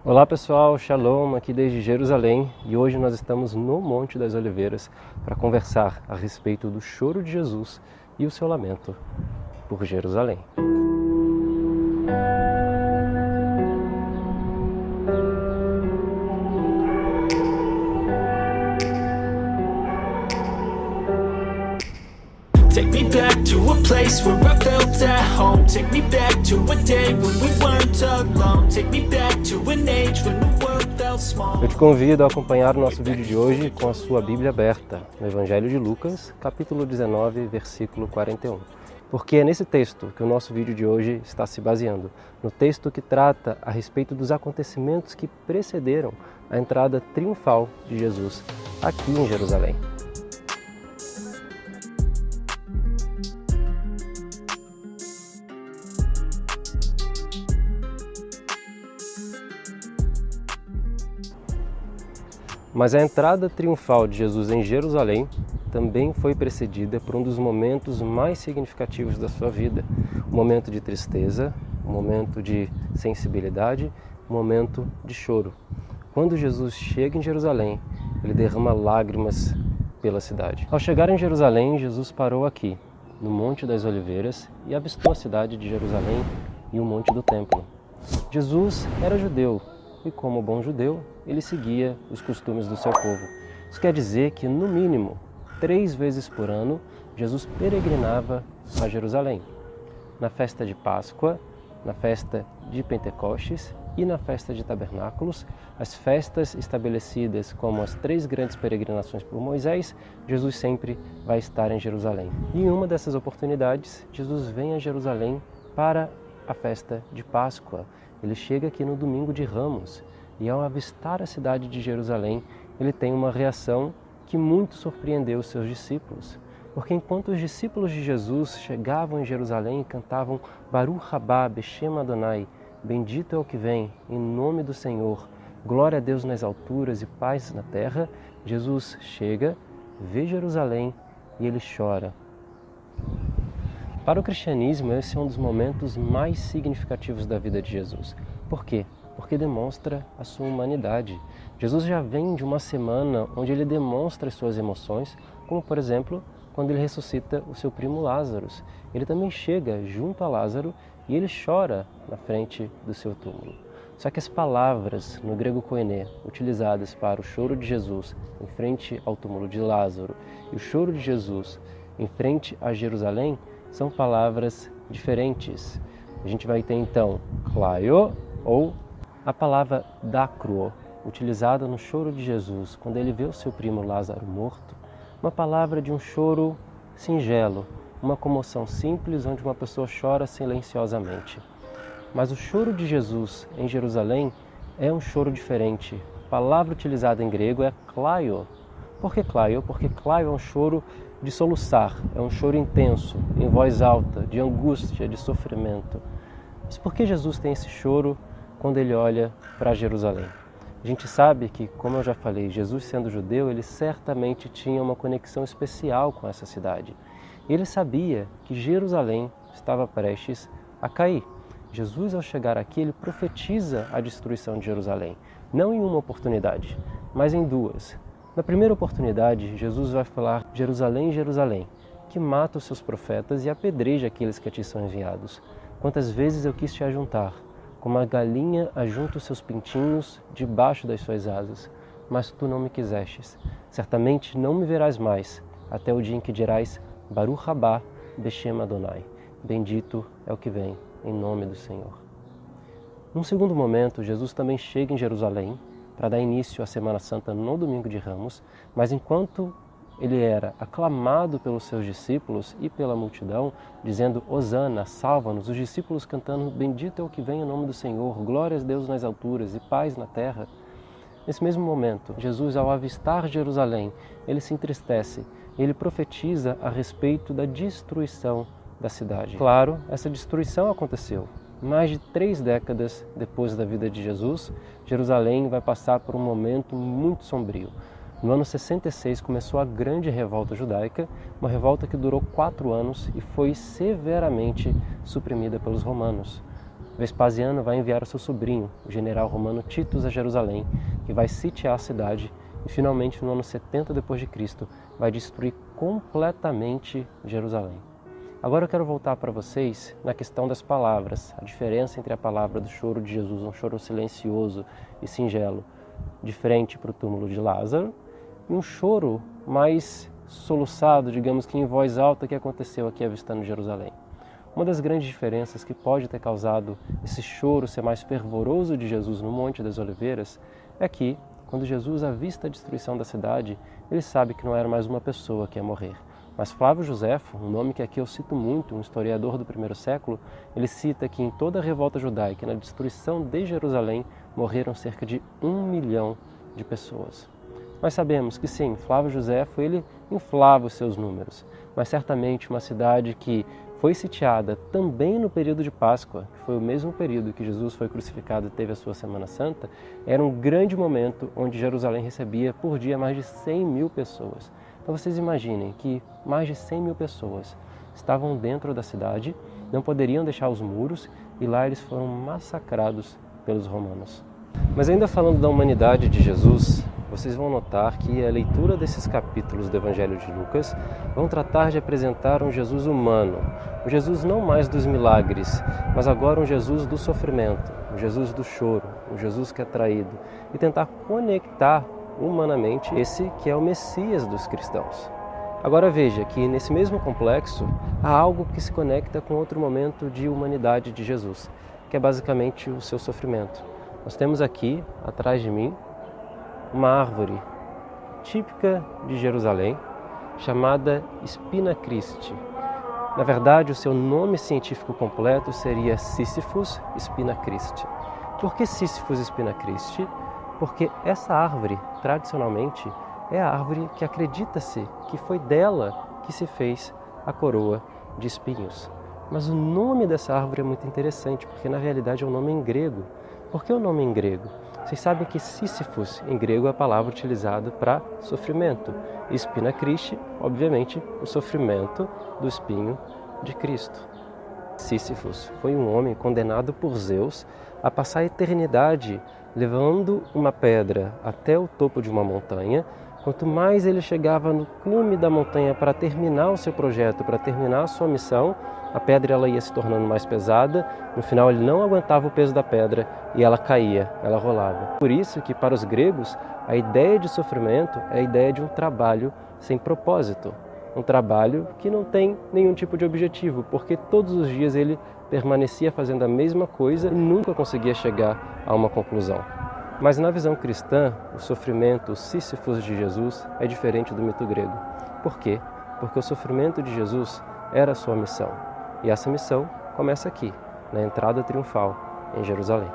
Olá pessoal, Shalom, aqui desde Jerusalém, e hoje nós estamos no Monte das Oliveiras para conversar a respeito do choro de Jesus e o seu lamento por Jerusalém. Take me back to a place where I felt at home. Take me back to a day when we weren't alone. Take me back to an age when the world felt small. Eu te convido a acompanhar o nosso vídeo de hoje com a sua Bíblia aberta, no Evangelho de Lucas, capítulo 19, versículo 41. Porque é nesse texto que o nosso vídeo de hoje está se baseando, no texto que trata a respeito dos acontecimentos que precederam a entrada triunfal de Jesus aqui em Jerusalém. Mas a entrada triunfal de Jesus em Jerusalém também foi precedida por um dos momentos mais significativos da sua vida. Um momento de tristeza, um momento de sensibilidade, um momento de choro. Quando Jesus chega em Jerusalém, ele derrama lágrimas pela cidade. Ao chegar em Jerusalém, Jesus parou aqui, no Monte das Oliveiras, e avistou a cidade de Jerusalém e o Monte do Templo. Jesus era judeu, e como bom judeu, ele seguia os costumes do seu povo. Isso quer dizer que, no mínimo, 3 vezes por ano, Jesus peregrinava a Jerusalém. Na festa de Páscoa, na festa de Pentecostes e na festa de Tabernáculos, as festas estabelecidas como as 3 grandes peregrinações por Moisés, Jesus sempre vai estar em Jerusalém. E em uma dessas oportunidades, Jesus vem a Jerusalém para a festa de Páscoa. Ele chega aqui no domingo de Ramos e, ao avistar a cidade de Jerusalém, ele tem uma reação que muito surpreendeu os seus discípulos. Porque enquanto os discípulos de Jesus chegavam em Jerusalém e cantavam Baruch Rabá Beshem Adonai, bendito é o que vem, em nome do Senhor, glória a Deus nas alturas e paz na terra, Jesus chega, vê Jerusalém e ele chora. Para o cristianismo, esse é um dos momentos mais significativos da vida de Jesus. Por quê? Porque demonstra a sua humanidade. Jesus já vem de uma semana onde ele demonstra as suas emoções, como por exemplo, quando ele ressuscita o seu primo Lázaro. Ele também chega junto a Lázaro e ele chora na frente do seu túmulo. Só que as palavras no grego koiné, utilizadas para o choro de Jesus em frente ao túmulo de Lázaro e o choro de Jesus em frente a Jerusalém, são palavras diferentes. A gente vai ter então klaio, ou a palavra dacruo, utilizada no choro de Jesus, quando ele vê o seu primo Lázaro morto, uma palavra de um choro singelo, uma comoção simples onde uma pessoa chora silenciosamente. Mas o choro de Jesus em Jerusalém é um choro diferente. A palavra utilizada em grego é klaio. Por que klaio? Porque klaio é um choro de soluçar, é um choro intenso, em voz alta, de angústia, de sofrimento. Mas por que Jesus tem esse choro quando ele olha para Jerusalém? A gente sabe que, como eu já falei, Jesus sendo judeu, ele certamente tinha uma conexão especial com essa cidade. Ele sabia que Jerusalém estava prestes a cair. Jesus, ao chegar aqui, ele profetiza a destruição de Jerusalém, não em uma oportunidade, mas em 2. Na primeira oportunidade, Jesus vai falar: Jerusalém, Jerusalém, que mata os seus profetas e apedreja aqueles que a ti são enviados. Quantas vezes eu quis te ajuntar, como a galinha ajunta os seus pintinhos debaixo das suas asas, mas tu não me quisestes. Certamente não me verás mais, até o dia em que dirás Baruch Rabá Beshem Adonai. Bendito é o que vem, em nome do Senhor. Num segundo momento, Jesus também chega em Jerusalém para dar início à Semana Santa no domingo de Ramos, mas enquanto ele era aclamado pelos seus discípulos e pela multidão, dizendo Hosana, salva-nos, os discípulos cantando bendito é o que vem em nome do Senhor, glória a Deus nas alturas e paz na terra. Nesse mesmo momento, Jesus, ao avistar Jerusalém, ele se entristece, ele profetiza a respeito da destruição da cidade. Claro, essa destruição aconteceu. Mais de 3 décadas depois da vida de Jesus, Jerusalém vai passar por um momento muito sombrio. No ano 66 começou a grande revolta judaica, uma revolta que durou 4 anos e foi severamente suprimida pelos romanos. Vespasiano vai enviar o seu sobrinho, o general romano Titus, a Jerusalém, que vai sitiar a cidade e finalmente no ano 70 d.C. vai destruir completamente Jerusalém. Agora eu quero voltar para vocês na questão das palavras, a diferença entre a palavra do choro de Jesus, um choro silencioso e singelo, de frente para o túmulo de Lázaro, e um choro mais soluçado, digamos que em voz alta, que aconteceu aqui avistando Jerusalém. Uma das grandes diferenças que pode ter causado esse choro ser mais fervoroso de Jesus no Monte das Oliveiras é que, quando Jesus avista a destruição da cidade, ele sabe que não era mais uma pessoa que ia morrer. Mas Flávio Josefo, um nome que aqui eu cito muito, um historiador do primeiro século, ele cita que em toda a revolta judaica, na destruição de Jerusalém, morreram cerca de 1 milhão de pessoas. Nós sabemos que sim, Flávio Josefo, ele inflava os seus números, mas certamente uma cidade que foi sitiada também no período de Páscoa, que foi o mesmo período que Jesus foi crucificado e teve a sua Semana Santa, era um grande momento onde Jerusalém recebia por dia mais de 100 mil pessoas. Então vocês imaginem que mais de 100 mil pessoas estavam dentro da cidade, não poderiam deixar os muros e lá eles foram massacrados pelos romanos. Mas ainda falando da humanidade de Jesus, vocês vão notar que a leitura desses capítulos do Evangelho de Lucas vão tratar de apresentar um Jesus humano, um Jesus não mais dos milagres, mas agora um Jesus do sofrimento, um Jesus do choro, um Jesus que é traído, e tentar conectar humanamente esse que é o Messias dos cristãos. Agora veja que nesse mesmo complexo há algo que se conecta com outro momento de humanidade de Jesus, que é basicamente o seu sofrimento. Nós temos aqui, atrás de mim, uma árvore típica de Jerusalém, chamada Spina Christi. Na verdade, o seu nome científico completo seria Sisyphus Spina Christi. Por que Sisyphus Spina Christi? Porque essa árvore, tradicionalmente, é a árvore que acredita-se que foi dela que se fez a coroa de espinhos. Mas o nome dessa árvore é muito interessante, porque na realidade é um nome em grego. Por que o nome em grego? Vocês sabem que Sísifos, em grego, é a palavra utilizada para sofrimento. E Spina Christi, obviamente, o sofrimento do espinho de Cristo. Sísifos foi um homem condenado por Zeus a passar a eternidade levando uma pedra até o topo de uma montanha. Quanto mais ele chegava no cume da montanha para terminar o seu projeto, para terminar a sua missão, a pedra ela ia se tornando mais pesada, no final ele não aguentava o peso da pedra e ela caía, ela rolava. Por isso que para os gregos a ideia de sofrimento é a ideia de um trabalho sem propósito, um trabalho que não tem nenhum tipo de objetivo, porque todos os dias ele permanecia fazendo a mesma coisa e nunca conseguia chegar a uma conclusão. Mas na visão cristã, o sofrimento, o Sísifos de Jesus, é diferente do mito grego. Por quê? Porque o sofrimento de Jesus era a sua missão. E essa missão começa aqui, na entrada triunfal em Jerusalém.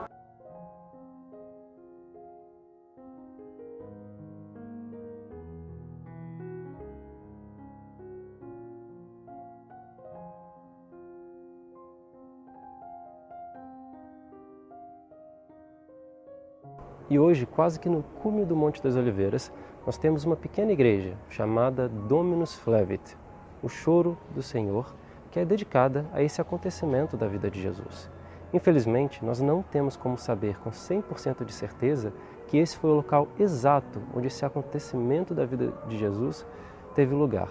E hoje, quase que no cume do Monte das Oliveiras, nós temos uma pequena igreja chamada Dominus Flevit, o choro do Senhor, que é dedicada a esse acontecimento da vida de Jesus. Infelizmente, nós não temos como saber com 100% de certeza que esse foi o local exato onde esse acontecimento da vida de Jesus teve lugar.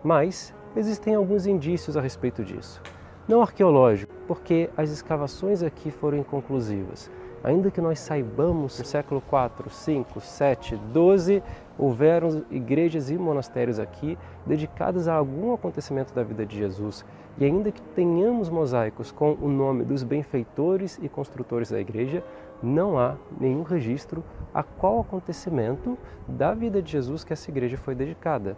Mas existem alguns indícios a respeito disso. Não arqueológico, porque as escavações aqui foram inconclusivas. Ainda que nós saibamos, no século IV, V, VII, XII, houveram igrejas e monastérios aqui dedicados a algum acontecimento da vida de Jesus. E ainda que tenhamos mosaicos com o nome dos benfeitores e construtores da igreja, não há nenhum registro a qual acontecimento da vida de Jesus que essa igreja foi dedicada.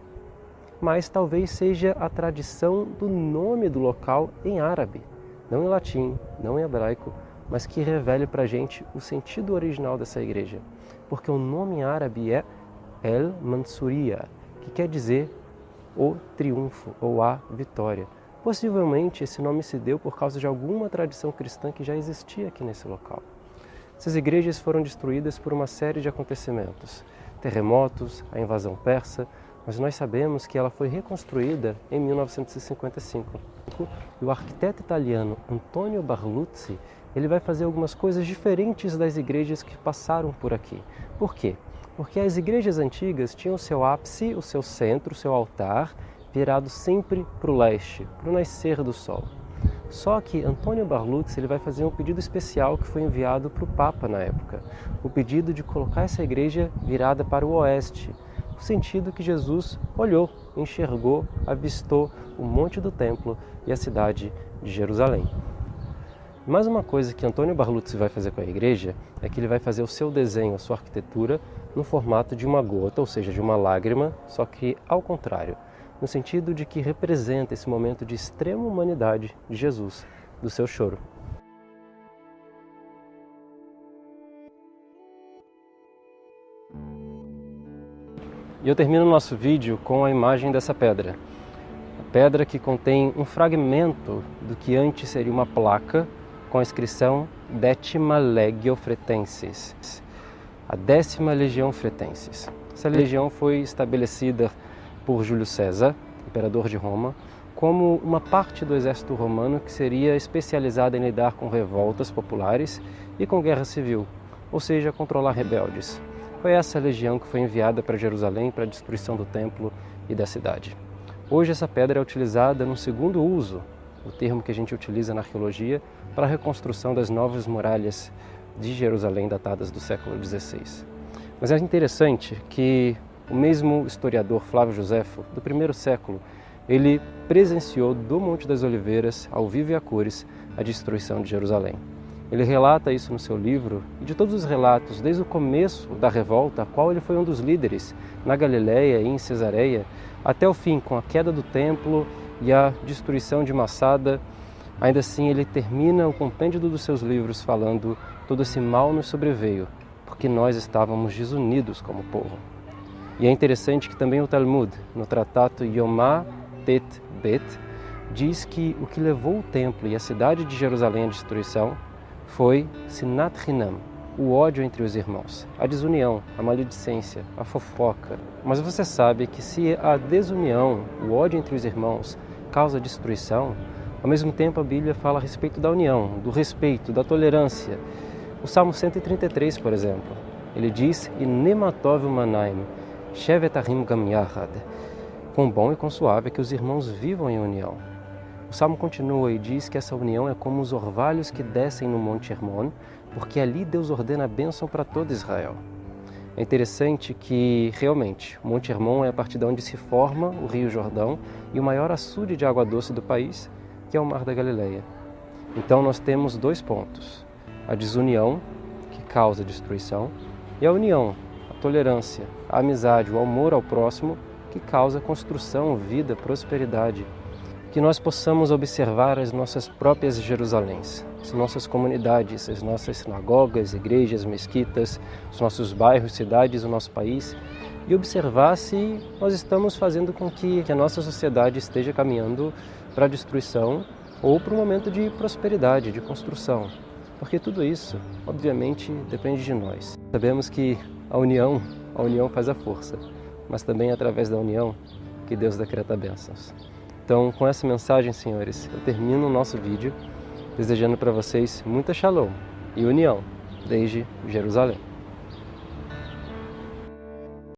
Mas talvez seja a tradição do nome do local em árabe, não em latim, não em hebraico, mas que revele para a gente o sentido original dessa igreja. Porque o nome em árabe é El Mansuriya, que quer dizer o triunfo ou a vitória. Possivelmente esse nome se deu por causa de alguma tradição cristã que já existia aqui nesse local. Essas igrejas foram destruídas por uma série de acontecimentos, terremotos, a invasão persa, mas nós sabemos que ela foi reconstruída em 1955. E o arquiteto italiano Antonio Barluzzi, ele vai fazer algumas coisas diferentes das igrejas que passaram por aqui. Por quê? Porque as igrejas antigas tinham o seu ápice, o seu centro, o seu altar, virado sempre para o leste, para o nascer do sol. Só que Antônio Barluz ele vai fazer um pedido especial que foi enviado para o Papa na época. O pedido de colocar essa igreja virada para o oeste. No sentido que Jesus olhou, enxergou, avistou o Monte do Templo e a cidade de Jerusalém. Mais uma coisa que Antônio Barluz vai fazer com a igreja é que ele vai fazer o seu desenho, a sua arquitetura, no formato de uma gota, ou seja, de uma lágrima, só que ao contrário, no sentido de que representa esse momento de extrema humanidade de Jesus, do seu choro. E eu termino o nosso vídeo com a imagem dessa pedra. A pedra que contém um fragmento do que antes seria uma placa com a inscrição Decima Legio Fretensis, a 10ª Legião Fretensis. Essa legião foi estabelecida por Júlio César, imperador de Roma, como uma parte do exército romano que seria especializada em lidar com revoltas populares e com guerra civil, ou seja, controlar rebeldes. Foi essa legião que foi enviada para Jerusalém para a destruição do templo e da cidade. Hoje essa pedra é utilizada no segundo uso, o termo que a gente utiliza na arqueologia, para a reconstrução das novas muralhas de Jerusalém datadas do século XVI. Mas é interessante que o mesmo historiador Flávio Joséfo, do primeiro século, ele presenciou do Monte das Oliveiras, ao vivo e a cores, a destruição de Jerusalém. Ele relata isso no seu livro, e de todos os relatos, desde o começo da revolta, a qual ele foi um dos líderes, na Galileia e em Cesareia, até o fim, com a queda do templo e a destruição de Massada, ainda assim ele termina o compêndio dos seus livros falando: todo esse mal nos sobreveio, porque nós estávamos desunidos como povo. E é interessante que também o Talmud, no tratado Yomá Tet Bet, diz que o que levou o templo e a cidade de Jerusalém à destruição foi Sinat Hinam, o ódio entre os irmãos, a desunião, a maledicência, a fofoca. Mas você sabe que se a desunião, o ódio entre os irmãos, causa destruição, ao mesmo tempo a Bíblia fala a respeito da união, do respeito, da tolerância. O Salmo 133, por exemplo, ele diz: Inematov manaim, shevet ahim gam yachad. Quão bom e quão suave é que os irmãos vivam em união. O Salmo continua e diz que essa união é como os orvalhos que descem no Monte Hermon, porque ali Deus ordena a bênção para todo Israel. É interessante que, realmente, o Monte Hermon é a partir de onde se forma o Rio Jordão e o maior açude de água doce do país, que é o Mar da Galileia. Então nós temos dois pontos: a desunião, que causa destruição, e a união, a tolerância, a amizade, o amor ao próximo, que causa construção, vida, prosperidade. Que nós possamos observar as nossas próprias Jerusaléns, as nossas comunidades, as nossas sinagogas, igrejas, mesquitas, os nossos bairros, cidades, o nosso país, e observar se nós estamos fazendo com que a nossa sociedade esteja caminhando para a destruição ou para um momento de prosperidade, de construção. Porque tudo isso, obviamente, depende de nós. Sabemos que a união faz a força, mas também é através da união que Deus decreta bênçãos. Então, com essa mensagem, senhores, eu termino o nosso vídeo desejando para vocês muita shalom e união desde Jerusalém.